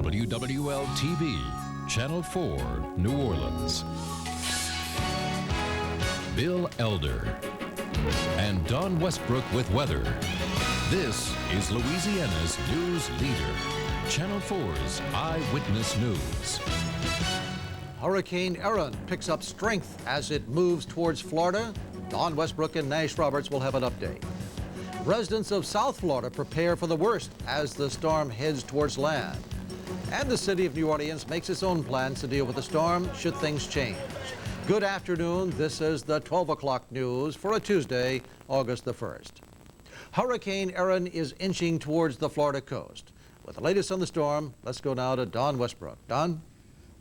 WWL-TV, Channel 4, New Orleans. Bill Elder and Don Westbrook with weather. This is Louisiana's news leader, Channel 4's Eyewitness News. Hurricane Erin picks up strength as it moves towards Florida. Don Westbrook and Nash Roberts will have an update. Residents of South Florida prepare for the worst as the storm heads towards land. And the city of New Orleans makes its own plans to deal with the storm should things change. Good afternoon. This is the 12 o'clock news for a Tuesday, August the 1st. Hurricane Erin is inching towards the Florida coast. With the latest on the storm, let's go now to Don Westbrook. Don?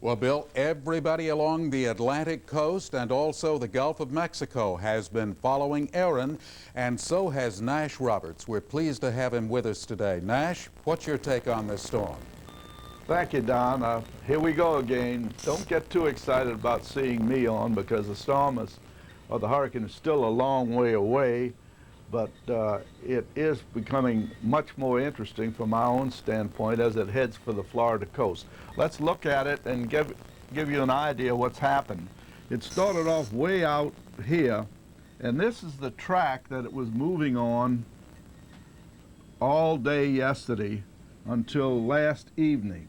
Well, Bill, everybody along the Atlantic coast and also the Gulf of Mexico has been following Erin, and so has Nash Roberts. We're pleased to have him with us today. Nash, what's your take on this storm? Thank you, Don. Here we go again. Don't get too excited about seeing me on because the storm or the hurricane is still a long way away, but it is becoming much more interesting from our own standpoint as it heads for the Florida coast. Let's look at it and give you an idea of what's happened. It started off way out here, and this is the track that it was moving on all day yesterday until last evening.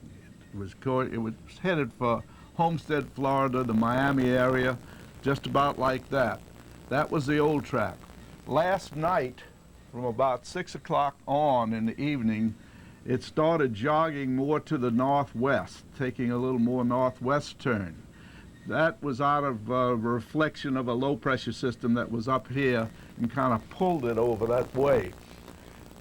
It was headed for Homestead, Florida, the Miami area, just about like that. That was the old track. Last night, from about 6 o'clock on in the evening, it started jogging more to the northwest, taking a little more northwest turn. That was out of a reflection of a low-pressure system that was up here and kind of pulled it over that way.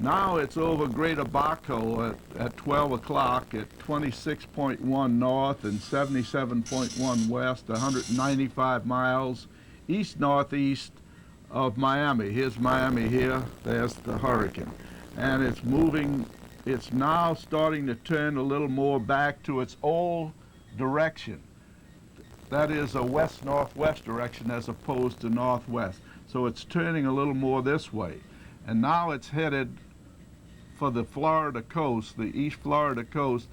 Now it's over Greater Baco at 12 o'clock at 26.1 north and 77.1 west, 195 miles east-northeast of Miami. Here's Miami here, there's the hurricane. And it's moving, it's now starting to turn a little more back to its old direction. That is a west-northwest direction as opposed to northwest. So it's turning a little more this way. And now it's headed for the Florida coast, the East Florida coast,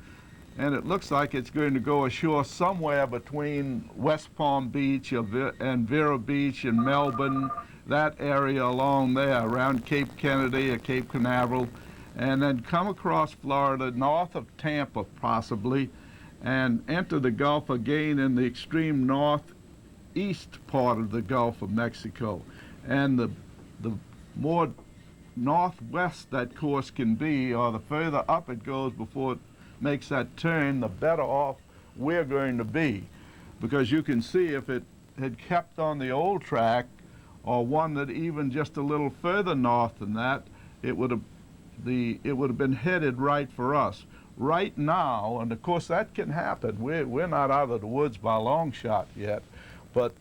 and it looks like it's going to go ashore somewhere between West Palm Beach and Vero Beach and Melbourne, that area along there, around Cape Kennedy or Cape Canaveral, and then come across Florida, north of Tampa possibly, and enter the Gulf again in the extreme northeast part of the Gulf of Mexico. And the more northwest that course can be, or the further up it goes before it makes that turn, the better off we're going to be. Because you can see if it had kept on the old track, or one that even just a little further north than that, it would have been headed right for us. Right now, and of course that can happen, we're not out of the woods by a long shot yet, but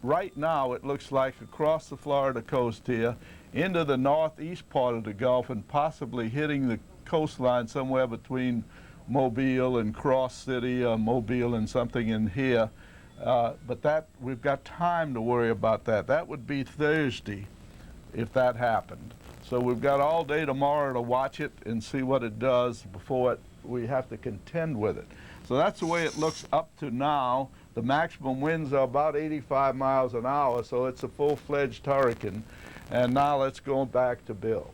right now it looks like across the Florida coast here, into the northeast part of the Gulf and possibly hitting the coastline somewhere between Mobile and Cross City, or Mobile and something in here. But that, we've got time to worry about that. That would be Thursday if that happened. So we've got all day tomorrow to watch it and see what it does before we have to contend with it. So that's the way it looks up to now. The maximum winds are about 85 miles an hour, so it's a full-fledged hurricane. And now let's go back to Bill.